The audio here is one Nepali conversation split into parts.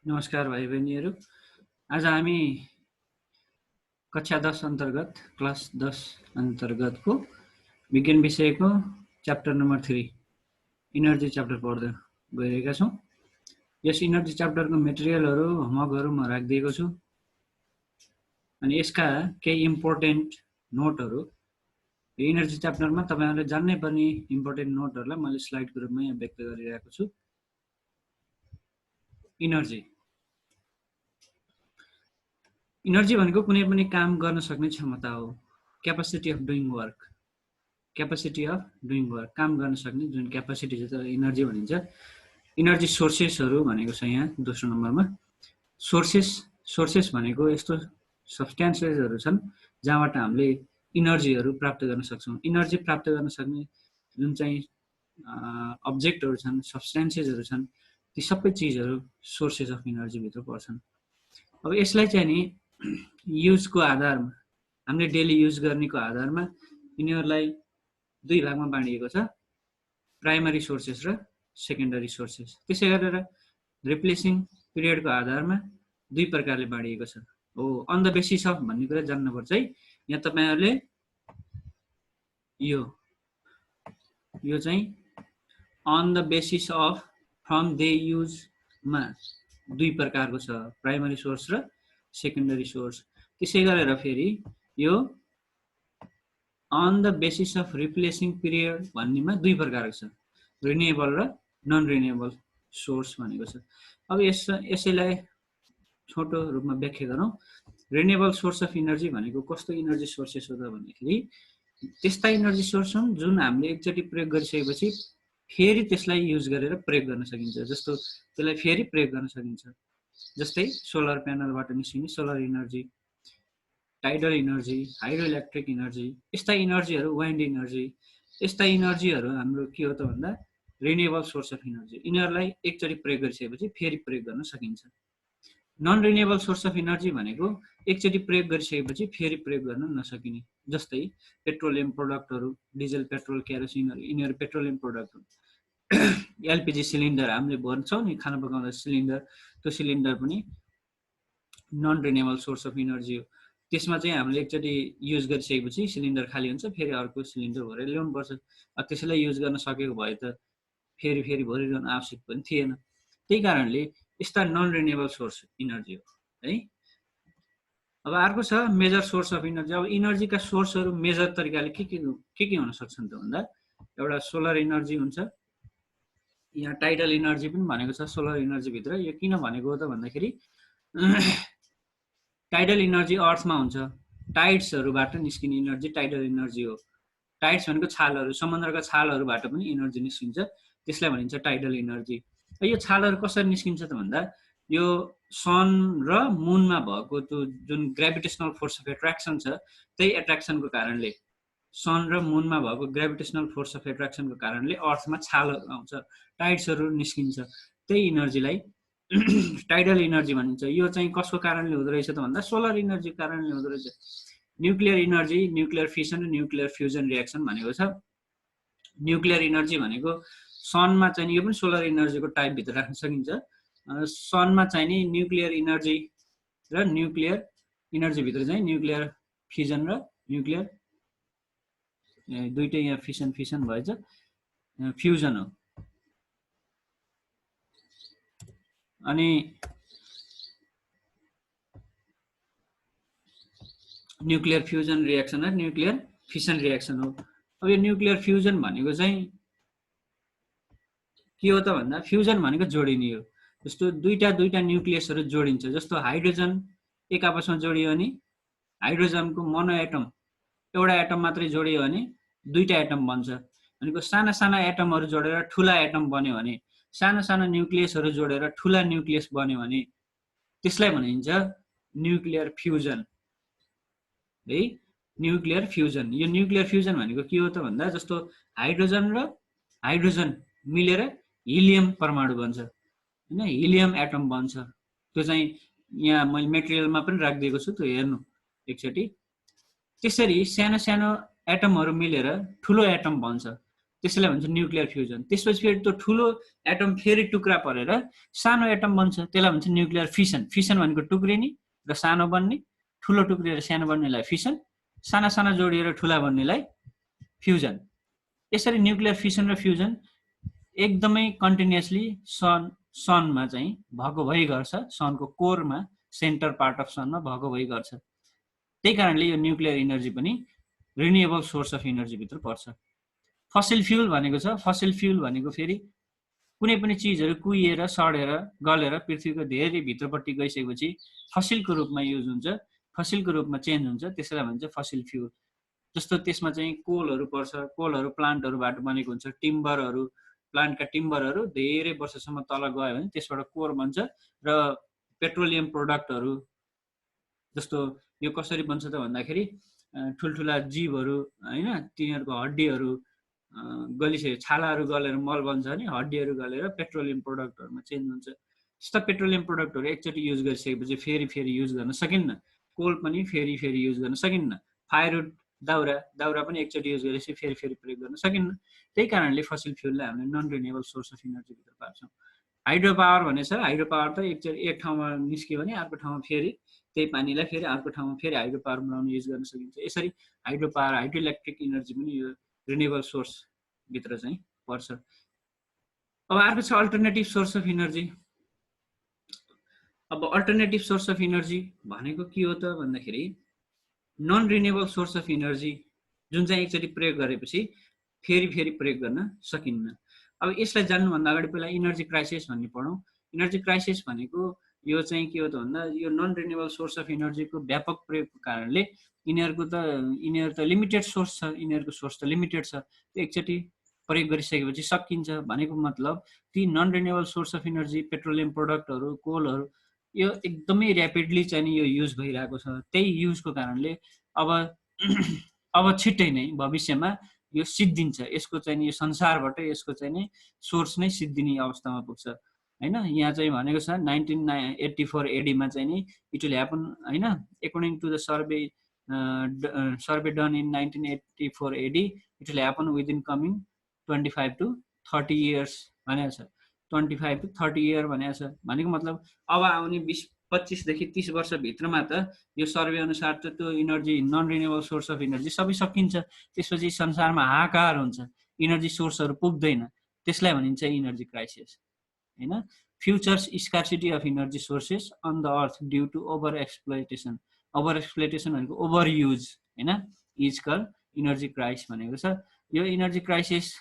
नमस्कार भाइ बहिनीहरू। आज हामी कक्षा 10 अन्तर्गत क्लास 10 अन्तर्गतको विज्ञान विषयको च्याप्टर नम्बर 3 इनर्जी च्याप्टर पढ्दै गइरहेका छौँ। यस इनर्जी च्याप्टरको मेटेरियलहरू होमवर्कहरू म राखिदिएको छु अनि यसका केही इम्पोर्टेन्ट नोटहरू यो इनर्जी च्याप्टरमा तपाईहरुले जान्नै पर्ने इम्पोर्टेन्ट नोटहरूलाई मैले स्लाइडको रूपमा यहाँ व्यक्त गरिरहेको छु। इनर्जी भनेको कुनै पनि काम गर्न सक्ने क्षमता हो। क्यापासिटी अफ डुइङ वर्क, काम गर्न सक्ने जुन क्यापासिटी छ त्यसलाई इनर्जी भनिन्छ। इनर्जी सोर्सेसहरू भनेको छ यहाँ दोस्रो नम्बरमा। सोर्सेस भनेको यस्तो सब्स्ट्यान्सेसहरू छन् जहाँबाट हामीले इनर्जीहरू प्राप्त गर्न सक्छौँ। इनर्जी प्राप्त गर्न सक्ने जुन चाहिँ अब्जेक्टहरू छन्, सब्स्ट्यान्सेसहरू छन्, ती सबै चिजहरू सोर्सेस अफ इनर्जी भित्र पर्छन्। अब यसलाई चाहिँ नि युजको आधारमा, हामीले डेली युज गर्नेको आधारमा यिनीहरूलाई दुई भागमा बाँडिएको छ, प्राइमरी सोर्सेस र सेकेन्डरी सोर्सेस। त्यसै गरेर रिप्लेसिङ पिरियडको आधारमा दुई प्रकारले बाँडिएको छ। हो, अन द बेसिस अफ भन्ने कुरा जान्नुपर्छ है। यहाँ तपाईहरुले यो चाहिँ on the basis of from the युजमा दुई प्रकारको छ, प्राइमरी सोर्स र सेकेन्डरी सोर्स। त्यसै गरेर फेरि यो on the basis of replacing period भन्नेमा दुई प्रकारको छ, रिन्युएबल र नन रिन्युएबल सोर्स भनेको छ। अब यसैलाई छोटो रूपमा व्याख्या गरौँ। रिन्युएबल सोर्स अफ इनर्जी भनेको कस्तो इनर्जी सोर्सेस हो त भन्दाखेरि त्यस्ता इनर्जी सोर्स हुन् जुन हामीले एकचोटि प्रयोग गरिसकेपछि फेरि त्यसलाई युज गरेर प्रयोग गर्न सकिन्छ। जस्तो त्यसलाई फेरि प्रयोग गर्न सकिन्छ, जस्तै सोलर प्यानलबाट निस्किने solar energy, tidal energy, hydro electric energy, यस्ता इनर्जीहरू, वाइन्ड इनर्जी, यस्ता इनर्जीहरू हाम्रो के हो त भन्दा रिन्युएबल सोर्स अफ इनर्जी। यिनीहरूलाई एकचोटि प्रयोग गरिसकेपछि फेरि प्रयोग गर्न सकिन्छ। Non renewable source of energy भनेको एकचोटि प्रयोग गरिसकेपछि फेरि प्रयोग गर्न नसकिने, जस्तै पेट्रोलियम प्रोडक्टहरू, डिजल, पेट्रोल, केरोसिनहरू, यिनीहरू पेट्रोलियम प्रोडक्ट हुन्। एलपिजी सिलिन्डर हामीले भर्छौँ नि खाना पकाउँदा सिलिन्डर, त्यो सिलिन्डर पनि non renewable source of energy हो। त्यसमा चाहिँ हामीले एकचोटि युज गरिसकेपछि सिलिन्डर खाली हुन्छ, फेरि अर्को सिलिन्डर भरेर ल्याउनु पर्छ। त्यसैलाई युज गर्न सकेको भए त फेरि भरिरहनु आवश्यक पनि थिएन। त्यही कारणले यस्ता नन रिन्युएबल सोर्स इनर्जी हो है। अब अर्को छ मेजर सोर्स अफ इनर्जी। अब इनर्जीका सोर्सहरू मेजर तरिकाले के हुन सक्छन् त भन्दा एउटा सोलर इनर्जी हुन्छ, यहाँ टाइडल इनर्जी पनि भनेको छ सोलर इनर्जी भित्र। यो किन भनेको हो त भन्दाखेरि टाइडल इनर्जी अर्थमा हुन्छ, टाइड्सहरूबाट निस्किने इनर्जी टाइडल इनर्जी हो। टाइड्स भनेको छालहरू, समुद्रका छालहरूबाट पनि इनर्जी निस्किन्छ, त्यसलाई भनिन्छ टाइडल इनर्जी। यो छालहरू कसरी निस्किन्छ त भन्दा यो सन र मुनमा भएको त्यो जुन ग्रेभिटेसनल फोर्स अफ एट्र्याक्सन छ, त्यही एट्र्याक्सनको कारणले, सन र मुनमा भएको ग्रेभिटेसनल फोर्स अफ एट्र्याक्सनको कारणले अर्थमा छालहरू आउँछ, टाइड्सहरू निस्किन्छ। त्यही इनर्जीलाई टाइडल इनर्जी भनिन्छ। यो चाहिँ कसको कारणले हुँदो रहेछ त भन्दा सोलर इनर्जीको कारणले हुँदो रहेछ। न्युक्लियर इनर्जी, न्युक्लियर फिसन र न्युक्लियर फ्युजन रिएक्सन भनेको छ। न्युक्लियर इनर्जी भनेको सनमा चाहिँ यो पनि सोलर इनर्जीको टाइपभित्र राख्न सकिन्छ। सनमा चाहिँ नि न्युक्लियर इनर्जी र न्युक्लियर इनर्जीभित्र चाहिँ न्युक्लियर फिजन र न्युक्लियर दुईटै यहाँ फिसन भएछ, फ्युजन हो। अनि न्युक्लियर फ्युजन रिएक्सन र न्युक्लियर फिसन रिएक्सन हो। अब यो न्युक्लियर फ्युजन भनेको चाहिँ के हो त भन्दा फ्युजन भनेको जोडिने हो। जस्तो दुईटा न्युक्लियसहरू जोडिन्छ, जस्तो हाइड्रोजन एक आपसमा जोडियो भने हाइड्रोजनको मोनो एटम एउटा एटम मात्रै जोडियो भने दुईटा एटम बन्छ। भनेको साना एटमहरू जोडेर ठुला एटम बन्यो भने, साना न्युक्लियसहरू जोडेर ठुला न्युक्लियस बन्यो भने त्यसलाई भनिन्छ न्युक्लियर फ्युजन है। Nuclear fusion. यो न्युक्लियर फ्युजन भनेको के हो त भन्दा जस्तो हाइड्रोजन र हाइड्रोजन मिलेर हिलियम परमाणु बन्छ हैन, हिलियम एटम बन्छ। त्यो चाहिँ यहाँ मैले मेटेरियलमा पनि राखिदिएको छु, त्यो हेर्नु एकचोटि। त्यसरी सानो एटमहरू मिलेर ठुलो एटम बन्छ, त्यसलाई भन्छ न्युक्लियर फ्युजन। त्यसपछि फेरि त्यो ठुलो एटम फेरि टुक्रा परेर सानो एटम बन्छ, त्यसलाई भन्छ न्युक्लियर फिसन। फिसन भनेको टुक्रिने र सानो बन्ने, ठुलो टुक्रिएर सानो बन्नेलाई फिसन, साना साना जोडिएर ठुला बन्नेलाई फ्युजन। यसरी न्युक्लियर फिसन र फ्युजन एकदमै कन्टिन्युअसली सनमा चाहिँ भएको भइ गर्छ, सनको कोरमा, सेन्टर पार्ट अफ सनमा भएको भइ गर्छ। त्यही कारणले यो न्युक्लियर इनर्जी पनि रिन्युएबल सोर्स अफ इनर्जी भित्र पर्छ। फसिल फ्युल भनेको छ, फसिल फ्युल भनेको फेरि कुनै पनि चिजहरू कुहिएर सडेर गलेर पृथ्वीको धेरै भित्रपट्टि गइसकेपछि फसिलको रूपमा युज हुन्छ, फसिलको रूपमा चेन्ज हुन्छ, त्यसैलाई भन्छ फसिल फ्युल। जस्तो त्यसमा चाहिँ कोलहरू पर्छ, कोलहरू प्लान्टहरूबाट बनेको हुन्छ, टिम्बरहरू, प्लान्टका टिम्बरहरू धेरै वर्षसम्म तल गयो भने त्यसबाट कोर बन्छ र पेट्रोलियम प्रोडक्टहरू जस्तो यो कसरी बन्छ त भन्दाखेरि ठुल्ठुला जीवहरू हैन, तिनीहरूको हड्डीहरू गलिसके छालाहरू गलेर मल बन्छ नि, हड्डीहरू गलेर पेट्रोलियम प्रोडक्टहरूमा चेन्ज हुन्छ। त्यस्ता पेट्रोलियम प्रोडक्टहरू एकचोटि युज गरिसकेपछि फेरि फेरि युज गर्न सकिन्न। कोल पनि फेरि फेरि युज गर्न सकिन्न। फायरवुड, दाउरा पनि एकचोटि युज गरेपछि फेरि फेरि प्रयोग गर्न सकिन्न। त्यही कारणले फसिल फ्युललाई हामीले non renewable source of energy भित्र पार्छौँ। हाइड्रो पावर भने छ, हाइड्रो पावर त एकचोटि एक ठाउँमा निस्क्यो भने अर्को ठाउँमा फेरि त्यही पानीलाई फेरि अर्को ठाउँमा फेरि हाइड्रो पावर बनाउन युज गर्न सकिन्छ। यसरी hydro power, hydro electric energy पनि यो रिन्युएबल सोर्स भित्र चाहिँ पर्छ। अब अर्को छ अल्टरनेटिभ सोर्स अफ इनर्जी। अब अल्टरनेटिभ सोर्स अफ इनर्जी भनेको के हो त भन्दाखेरि non renewable source of energy जुन चाहिँ एकचोटि प्रयोग गरेपछि फेरि फेरि प्रयोग गर्न सकिन्न। अब यसलाई जान्नुभन्दा अगाडि पहिला इनर्जी क्राइसिस भन्ने पढौँ। इनर्जी क्राइसिस भनेको यो चाहिँ के हो त भन्दा यो नन रिन्युएबल सोर्स अफ इनर्जीको व्यापक प्रयोगको कारणले यिनीहरू त लिमिटेड सोर्स छ, यिनीहरूको सोर्स त लिमिटेड छ, त्यो एकचोटि प्रयोग गरिसकेपछि सकिन्छ भनेको मतलब ती non renewable source of energy, petroleum प्रोडक्टहरू, कोलहरू यो एकदमै ऱ्यापिडली चाहिँ यो युज भइरहेको छ। त्यही युजको कारणले अब छिट्टै नै भविष्यमा यो सिद्धिन्छ, यसको चाहिँ यो संसारबाट यसको चाहिँ नि सोर्स नै सिद्धिने अवस्थामा पुग्छ हैन। यहाँ चाहिँ भनेको छ 1984 एडीमा चाहिँ नि इट विल ह्यापन हैन, according to the survey done in 1984 AD it will happen within coming 25 to 30 years भनेको छ। 25 to 30 इयर भनेको छ भनेको मतलब अब आउने 25 देखि 30 वर्षभित्रमा त यो सर्वे अनुसार त त्यो energy non renewable source of energy सबै सकिन्छ। त्यसपछि संसारमा हाहाकार हुन्छ, इनर्जी सोर्सहरू पुग्दैन, त्यसलाई भनिन्छ इनर्जी क्राइसिस हैन। Futures scarcity of energy sources on the earth due to over exploitation. Over exploitation भनेको ओभर युज हैन, इज कल इनर्जी क्राइसिस भनेको छ। यो इनर्जी क्राइसिस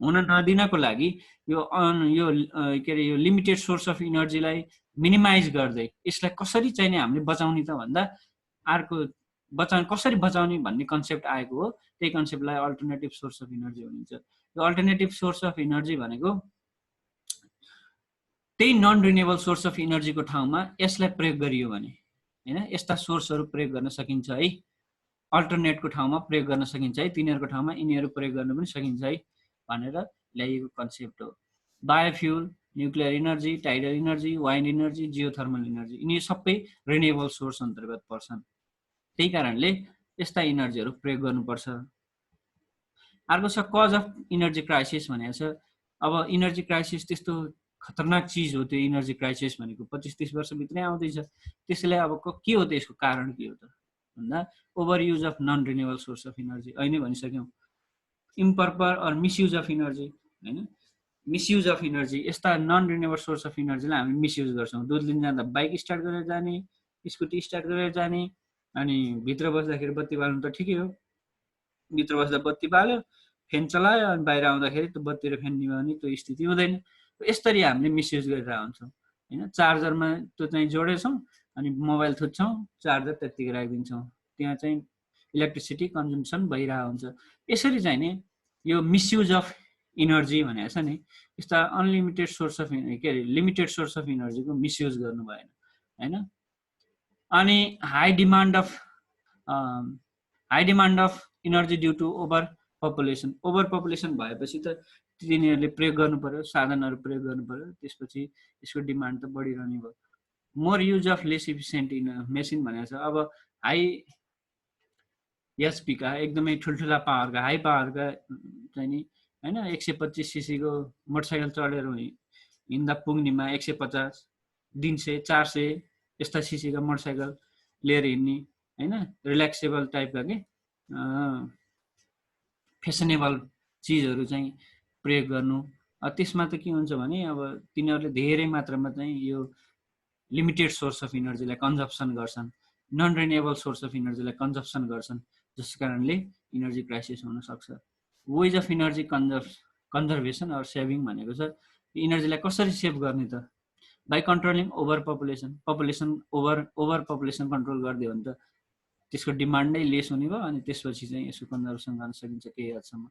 हुन नदिनको लागि यो के अरे यो लिमिटेड सोर्स अफ इनर्जीलाई मिनिमाइज गर्दै यसलाई कसरी चाहिँ नि हामीले बचाउने त भन्दा अर्को कसरी बचाउने भन्ने कन्सेप्ट आएको हो। त्यही कन्सेप्टलाई अल्टरनेटिभ सोर्स अफ इनर्जी भनिन्छ। यो अल्टरनेटिभ सोर्स अफ इनर्जी भनेको त्यही नन रिन्युएबल सोर्स अफ इनर्जीको ठाउँमा यसलाई प्रयोग गरियो भने हैन, यस्ता सोर्सहरू प्रयोग गर्न सकिन्छ है, अल्टरनेटको ठाउँमा प्रयोग गर्न सकिन्छ है, तिनीहरूको ठाउँमा यिनीहरू प्रयोग गर्न पनि सकिन्छ है भनेर ल्याइएको कन्सेप्ट हो। Biofuel, nuclear energy, tidal energy, wind energy, geothermal energy यिनी सबै रिन्युएबल सोर्स अन्तर्गत पर्छन्। त्यही कारणले यस्ता इनर्जीहरू प्रयोग गर्नुपर्छ। अर्को छ कज अफ इनर्जी क्राइसिस भनेको छ। अब इनर्जी क्राइसिस त्यस्तो खतरनाक चिज हो त्यो इनर्जी क्राइसिस भनेको 25-30 वर्षभित्रै आउँदैछ। त्यसैले अब के हो त यसको कारण के हो त भन्दा over use of non renewable source of energy अहिले भनिसक्यौँ। Improper or misuse of energy हैन, मिसयुज अफ इनर्जी यस्ता नन रिन्युएबल सोर्स अफ इनर्जीलाई हामी मिसयुज गर्छौँ। दुध लिन जाँदा बाइक स्टार्ट गरेर जाने, स्कुटी स्टार्ट गरेर जाने, अनि भित्र बस्दाखेरि बत्ती बाल्नु त ठिकै हो, भित्र बस्दा बत्ती बाल्यो, फ्यान चलायो, अनि बाहिर आउँदाखेरि त्यो बत्ती र फ्यान निभाउने त्यो स्थिति हुँदैन। यसरी हामीले मिसयुज गरिरहेको हुन्छौँ हैन। चार्जरमा त्यो चाहिँ जोडेछौँ अनि मोबाइल थुच्छौँ, चार्जर त्यतिकै राखिदिन्छौँ, त्यहाँ चाहिँ इलेक्ट्रिसिटी कन्जम्सन भइरहेको हुन्छ। यसरी चाहिँ नि यो मिसयुज अफ इनर्जी भनेको छ नि, यस्ता अनलिमिटेड सोर्स अफ के अरे लिमिटेड सोर्स अफ इनर्जीको मिसयुज गर्नु भएन हैन। अनि high demand of energy due to over population. Over population भएपछि त तिनीहरूले प्रयोग गर्नु पर्यो, साधनहरू प्रयोग गर्नु पर्यो, त्यसपछि यसको डिमान्ड त बढिरहने भयो। More use of less efficient in machine भनेको छ। अब हाई एचपीका एकदमै ठुल्ठुला पावरका, हाई पावरका चाहिँ नि हैन 125 सीसी को मोटरसाइकल चढेर हिँड्दा पुग्नेमा 150 300 400 यस्ता सीसीका मोटरसाइकल लिएर हिँड्ने हैन रिल्याक्सेबल टाइपका के फेसनेबल चिजहरू चाहिँ प्रयोग गर्नु त्यसमा त के हुन्छ भने अब तिनीहरूले धेरै मात्रामा चाहिँ यो लिमिटेड सोर्स अफ इनर्जीलाई कन्जप्सन गर्छन् नन रिन्युएबल सोर्स अफ इनर्जीलाई कन्जप्सन गर्छन् जस कारणले इनर्जी क्राइसिस हुन सक्छ ways of energy conservation or saving भनेको छ इनर्जीलाई कसरी सेभ गर्ने त by controlling over population over population control गरिदियो भने त त्यसको डिमान्ड नै लेस हुने भयो अनि त्यसपछि चाहिँ यसको कन्जर्भेसन गर्न सकिन्छ केही हदसम्म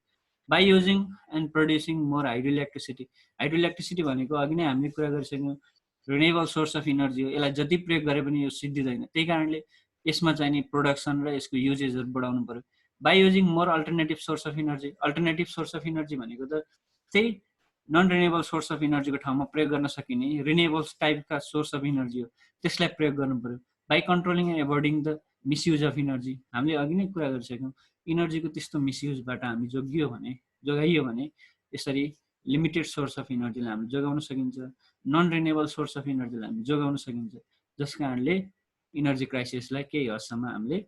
by using and producing more hydro electricity भनेको अघि नै हामीले कुरा गरिसक्यौँ रिन्युएबल सोर्स अफ इनर्जी हो यसलाई जति प्रयोग गरे पनि यो सिद्धिँदैन त्यही कारणले यसमा चाहिँ नि प्रोडक्सन र यसको युजेजहरू बढाउनु पर्यो by using more alternative source of energy भनेको त त्यही नन रिन्युएबल सोर्स अफ इनर्जीको ठाउँमा प्रयोग गर्न सकिने रिन्युएबल टाइपका सोर्स अफ इनर्जी हो त्यसलाई प्रयोग गर्नु पर्यो by controlling and एभोइडिङ the misuse of energy हामीले अघि नै कुरा गरिसक्यौँ इनर्जीको त्यस्तो मिसयुजबाट हामी जोगाइयो भने यसरी लिमिटेड सोर्स अफ इनर्जीलाई हामी जोगाउन सकिन्छ नन रिन्युएबल सोर्स अफ इनर्जीलाई हामी जोगाउन सकिन्छ जस कारणले इनर्जी क्राइसिसलाई केही हदसम्म हामीले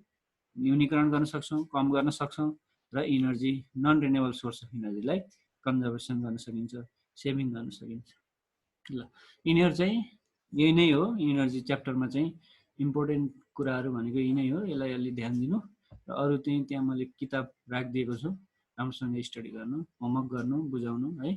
न्यूनीकरण गर्न सक्छौँ कम गर्न सक्छौँ र energy non renewable source of इनर्जीलाई कन्जर्भेसन गर्न सकिन्छ सेभिङ गर्न सकिन्छ ल यिनीहरू चाहिँ यही नै हो इनर्जी च्याप्टरमा चाहिँ इम्पोर्टेन्ट कुराहरू भनेको यही नै हो यसलाई अलि ध्यान दिनु र अरू चाहिँ त्यहाँ मैले किताब राखिदिएको छु राम्रोसँग स्टडी गर्नु होमवर्क गर्नु बुझाउनु है